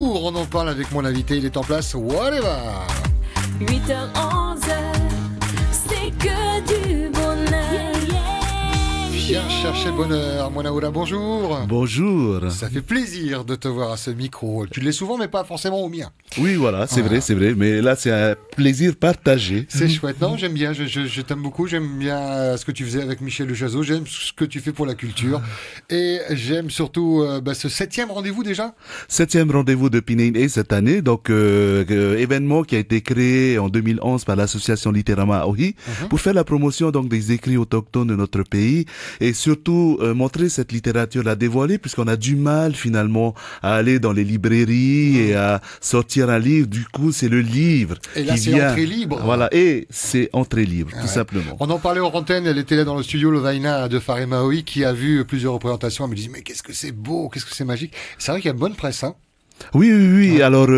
l'amour, on en parle avec mon invité, il est en place, whatever. 8h, 11h, c'est que du bonheur. Viens chercher le bonheur, Monaoula, bonjour. Bonjour. Ça fait plaisir de te voir à ce micro. Tu l'es souvent, mais pas forcément au mien. Oui, voilà, c'est vrai, mais là c'est un plaisir partagé. C'est chouette, non? J'aime bien, je t'aime beaucoup, j'aime bien ce que tu faisais avec Michel Lejazot, j'aime ce que tu fais pour la culture, et j'aime surtout ce 7e rendez-vous déjà. 7e rendez-vous de Pinay cette année, donc événement qui a été créé en 2011 par l'association Litérama Aohi pour faire la promotion donc des écrits autochtones de notre pays et surtout montrer cette littérature, la dévoiler puisqu'on a du mal finalement à aller dans les librairies et à sortir un livre. Du coup, c'est le livre et là, qui c'est entrée libre. Voilà, et c'est entrée libre, tout simplement. On en parlait hors antenne, elle était là dans le studio Lovaina de Faré Maoi qui a vu plusieurs représentations. Elle me dit mais qu'est-ce que c'est beau, qu'est-ce que c'est magique. C'est vrai qu'il y a bonne presse, hein. Oui. Alors,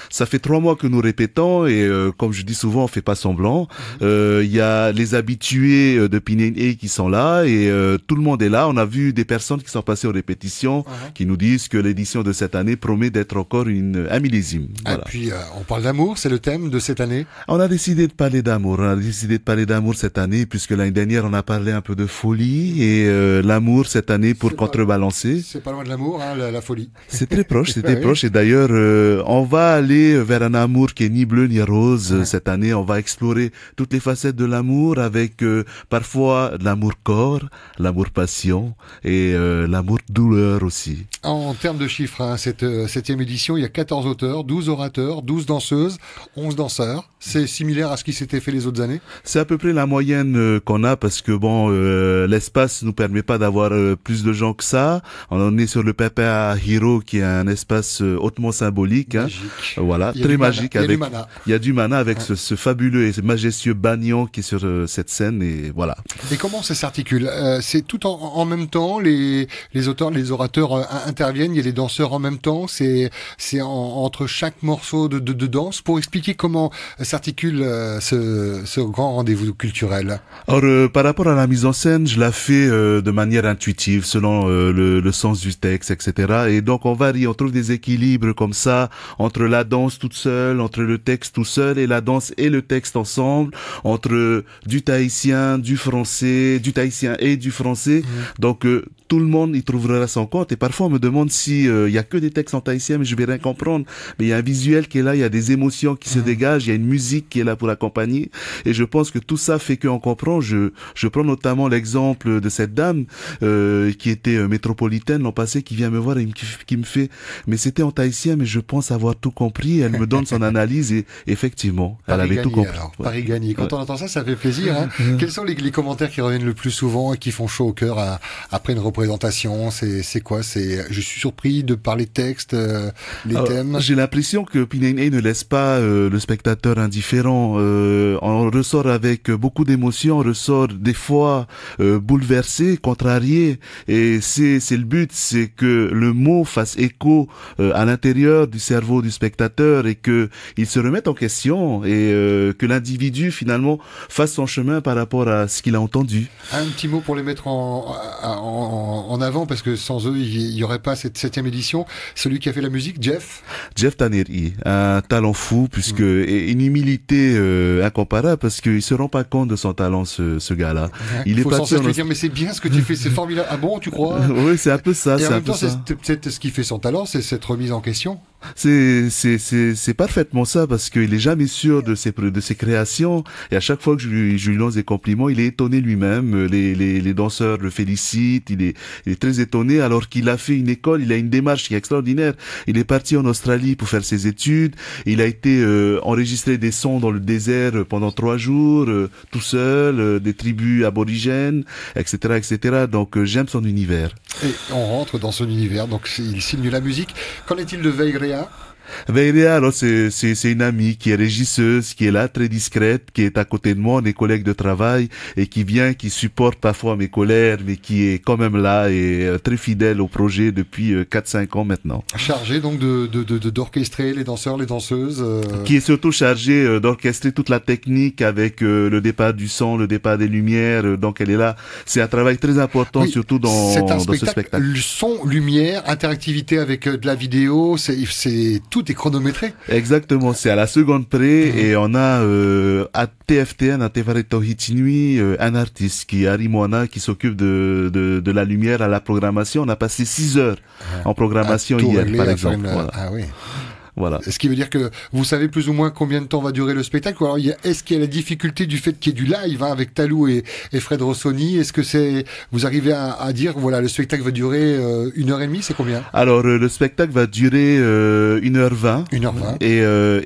ça fait 3 mois que nous répétons et comme je dis souvent, on fait pas semblant. Il y a les habitués de Pinay qui sont là et tout le monde est là. On a vu des personnes qui sont passées aux répétitions qui nous disent que l'édition de cette année promet d'être encore un millésime. Voilà. Et puis, on parle d'amour, c'est le thème de cette année. On a décidé de parler d'amour. On a décidé de parler d'amour cette année puisque l'année dernière, on a parlé un peu de folie et l'amour cette année pour contrebalancer. C'est pas loin de l'amour, hein, la folie. C'est très proche, c'était proche. Et d'ailleurs, on va aller vers un amour qui est ni bleu ni rose. Cette année, on va explorer toutes les facettes de l'amour avec parfois l'amour corps, l'amour passion et l'amour douleur aussi. En termes de chiffres, hein, cette 7e édition, il y a 14 auteurs, 12 orateurs, 12 danseuses, 11 danseurs. C'est similaire à ce qui s'était fait les autres années? C'est à peu près la moyenne qu'on a parce que bon, l'espace nous permet pas d'avoir plus de gens que ça. On est sur le Pépé Hiro qui est un espace hautement symbolique, magique. Voilà, très magique. Il y a du mana avec ce fabuleux et ce majestueux Bagnon qui est sur cette scène et voilà. Et comment ça s'articule? C'est tout en même temps, les auteurs, les orateurs interviennent, il y a les danseurs en même temps, c'est entre chaque morceau de danse pour expliquer comment s'articule ce grand rendez-vous culturel. Alors par rapport à la mise en scène, je la fais de manière intuitive selon le sens du texte, etc. Et donc on varie, on trouve des équilibres comme ça entre la danse toute seule, entre le texte tout seul et la danse et le texte ensemble, entre du tahitien, du français, du tahitien et du français. Donc tout le monde y trouvera son compte et parfois on me demande si il y a que des textes en tahitien mais je vais rien comprendre. Mais il y a un visuel qui est là, il y a des émotions qui se dégagent, il y a une musique qui est là pour accompagner et je pense que tout ça fait qu'on comprend. Je prends notamment l'exemple de cette dame qui était métropolitaine l'an passé qui vient me voir et qui me fait mais c'était en tahitien mais je pense avoir tout compris. Elle me donne son analyse et effectivement elle avait tout compris. Alors, Paris gagné. Quand on entend ça, ça fait plaisir. Hein. Quels sont les commentaires qui reviennent le plus souvent et qui font chaud au cœur après une représentation? C'est quoi? Je suis surpris de par les textes, les thèmes. J'ai l'impression que Pinay ne laisse pas le spectateur indifférent. On ressort avec beaucoup d'émotions, on ressort des fois bouleversé, contrarié. Et c'est le but, c'est que le mot fasse écho à l'intérieur du cerveau du spectateur et que il se remette en question et que l'individu finalement fasse son chemin par rapport à ce qu'il a entendu. Un petit mot pour les mettre en avant parce que sans eux il y aurait pas cette 7e édition. Celui qui a fait la musique, Jeff Taneri, un talent fou puisque et une humilité incomparable parce qu'il se rend pas compte de son talent ce gars-là. Il est pas dire mais c'est bien ce que tu fais, c'est formidable. Ah bon, tu crois? Oui, c'est un peu ça. Et en même temps, c'est peut-être ce qui fait son talent, c'est cette remise en question. C'est parfaitement ça parce qu'il est jamais sûr de ses créations et à chaque fois que je lui lance des compliments, il est étonné lui-même. Les danseurs le félicitent, il est très étonné alors qu'il a fait une école, il a une démarche qui est extraordinaire. Il est parti en Australie pour faire ses études, il a été enregistrer des sons dans le désert pendant 3 jours, tout seul, des tribus aborigènes, etc. Donc j'aime son univers. Et on rentre dans son univers, donc il signe la musique. Qu'en est-il de Veigrea? Veiria, alors c'est une amie qui est régisseuse, qui est là, très discrète, qui est à côté de moi, on est collègues de travail et qui vient, qui supporte parfois mes colères, mais qui est quand même là et très fidèle au projet depuis 4-5 ans maintenant. Chargé donc d'orchestrer les danseurs, les danseuses. Qui est surtout chargé d'orchestrer toute la technique avec le départ du son, le départ des lumières. Donc elle est là. C'est un travail très important, Oui, surtout dans ce spectacle. Le son, lumière, interactivité avec de la vidéo, tout est chronométré. Exactement, c'est à la seconde près et on a à TFTN, à Tefareto Hitinui, un artiste qui est Ari Moana qui s'occupe de la lumière à la programmation. On a passé 6 heures en programmation hier, par exemple. Voilà. Ah oui. Voilà. Ce qui veut dire que vous savez plus ou moins combien de temps va durer le spectacle. Ou alors, est-ce qu'il y a la difficulté du fait qu'il y ait du live avec Talou et Fred Rossoni? Est-ce que vous arrivez à dire voilà, le spectacle va durer 1h30, c'est combien? Alors le spectacle va durer 1h20. 1h20. Et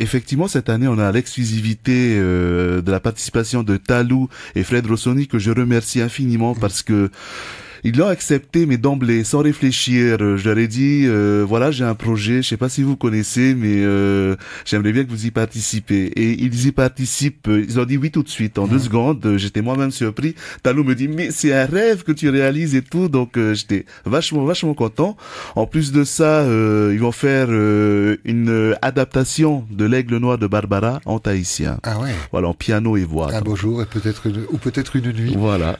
effectivement cette année on a l'exclusivité de la participation de Talou et Fred Rossoni que je remercie infiniment parce que ils l'ont accepté, mais d'emblée, sans réfléchir. Je leur ai dit, voilà, j'ai un projet, je sais pas si vous connaissez, mais j'aimerais bien que vous y participez. Et ils y participent. Ils ont dit oui tout de suite, en 2 secondes. J'étais moi-même surpris. Talou me dit, mais c'est un rêve que tu réalises et tout. Donc j'étais vachement content. En plus de ça, ils vont faire une adaptation de l'Aigle Noir de Barbara en tahitien. Ah ouais. Voilà, en piano et voix. Un beau jour et peut-être une nuit. Voilà.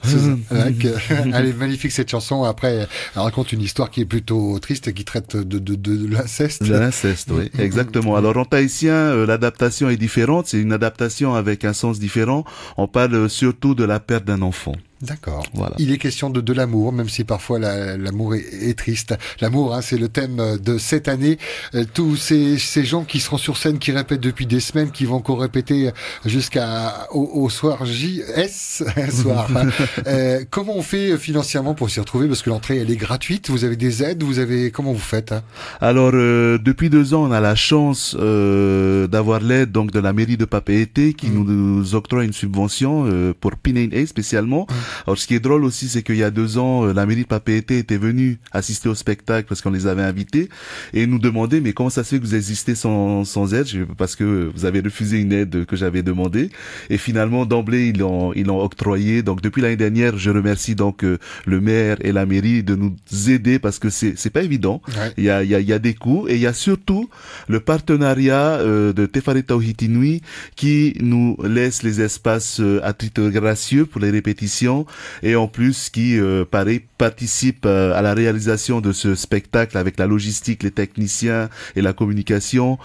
Elle est magnifique cette chanson. Après, elle raconte une histoire qui est plutôt triste et qui traite de l'inceste. De l'inceste, oui, exactement. Alors en tahitien, l'adaptation est différente. C'est une adaptation avec un sens différent. On parle surtout de la perte d'un enfant. D'accord. Voilà. Il est question de l'amour, même si parfois l'amour est triste. L'amour, c'est le thème de cette année. Tous ces gens qui seront sur scène, qui répètent depuis des semaines, qui vont encore répéter au soir JS soir. Comment on fait financièrement pour s'y retrouver? Parce que l'entrée, elle est gratuite. Vous avez des aides, comment vous faites? Alors, depuis 2 ans, on a la chance d'avoir l'aide donc de la mairie de Papeete qui nous octroie une subvention pour Pinane spécialement. Alors, ce qui est drôle aussi, c'est qu'il y a 2 ans, la mairie de Papeete était venue assister au spectacle parce qu'on les avait invités et nous demandait, mais comment ça se fait que vous existez sans aide? Parce que vous avez refusé une aide que j'avais demandée. Et finalement, d'emblée, ils l'ont octroyé. Donc, depuis l'année dernière, je remercie donc le maire et la mairie de nous aider parce que c'est pas évident. Ouais. Il y a des coûts et il y a surtout le partenariat de Tefareto Hitinui qui nous laisse les espaces à titre gracieux pour les répétitions. Et en plus qui participe à la réalisation de ce spectacle avec la logistique, les techniciens et la communication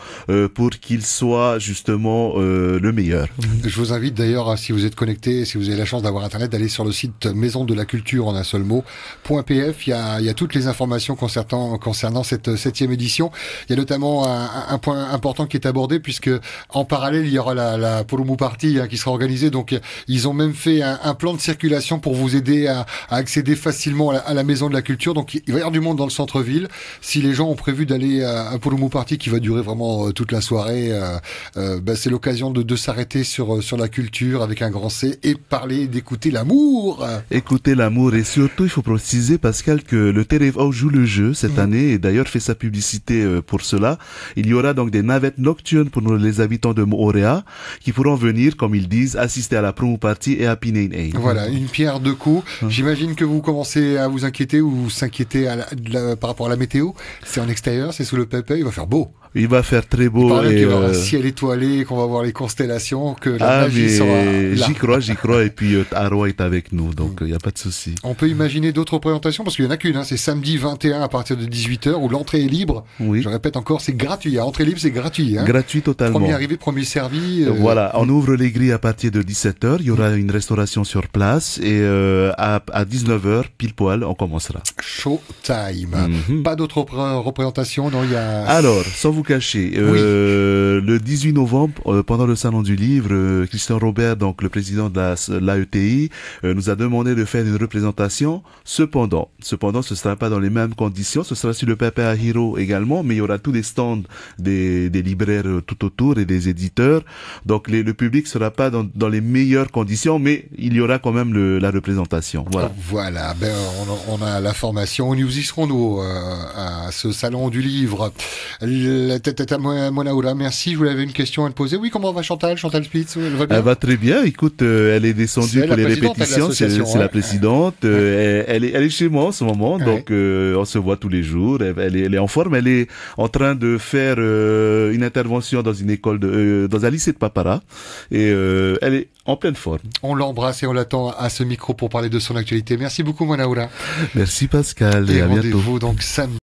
pour qu'il soit justement le meilleur. Je vous invite d'ailleurs, si vous êtes connecté, si vous avez la chance d'avoir internet, d'aller sur le site Maison de la Culture en un seul mot .pf. Il y a toutes les informations concernant cette 7e édition. Il y a notamment un point important qui est abordé puisque en parallèle il y aura la Purumu Party qui sera organisée. Donc ils ont même fait un plan de circulation pour vous aider à accéder facilement à la Maison de la Culture. Donc il va y avoir du monde dans le centre-ville. Si les gens ont prévu d'aller à Purumu Party qui va durer vraiment toute la soirée, c'est l'occasion de s'arrêter sur la culture avec un grand C et parler, d'écouter l'amour. Écouter l'amour et surtout il faut préciser Pascal que le Terevao joue le jeu cette année et d'ailleurs fait sa publicité pour cela. Il y aura donc des navettes nocturnes pour les habitants de Moorea qui pourront venir, comme ils disent, assister à la Purumu Party et à Pinane. Voilà, une pierre deux coups. J'imagine que vous commencez à vous inquiéter ou s'inquiéter par rapport à la météo. C'est en extérieur, c'est sous le pépé, il va faire beau. Il va faire très beau. Il qu'il va y avoir un ciel étoilé, qu'on va voir les constellations, que la magie sera là. J'y crois. Et puis Arwa est avec nous, donc il n'y a pas de souci. On peut imaginer d'autres représentations, parce qu'il n'y en a qu'une. C'est samedi 21 à partir de 18h, où l'entrée est libre. Oui. Je répète encore, c'est gratuit. Entrée libre, c'est gratuit. Gratuit totalement. Premier arrivé, premier servi. Voilà, on ouvre les grilles à partir de 17h. Il y aura une restauration sur place. Et à 19h, pile poil, on commencera. Showtime. Pas d'autres représentations, non, il y a... Alors, sans vous cacher, le 18 novembre, pendant le Salon du Livre, Christian Robert, donc le président de l'AETI, nous a demandé de faire une représentation. Cependant, ce sera pas dans les mêmes conditions. Ce sera sur le Pepe Hiro également, mais il y aura tous les stands des libraires tout autour et des éditeurs. Donc, le public sera pas dans les meilleures conditions, mais il y aura quand même la représentation. Voilà. On a la formation. Nous y serons, à ce Salon du Livre. Tata Monaoura, merci. Je vous avais une question à te poser. Oui, comment va Chantal Spitz? Elle va bien? Elle va très bien. Écoute, elle est descendue C'est pour la les présidente de répétitions. l'association, C'est la présidente. Elle est chez moi en ce moment, Ouais. donc on se voit tous les jours. Elle est en forme. Elle est en train de faire une intervention dans une école dans un lycée de Papara, et elle est en pleine forme. On l'embrasse et on l'attend à ce micro pour parler de son actualité. Merci beaucoup, Monaoura. Merci Pascal, et Et à bientôt. rendez-vous donc samedi.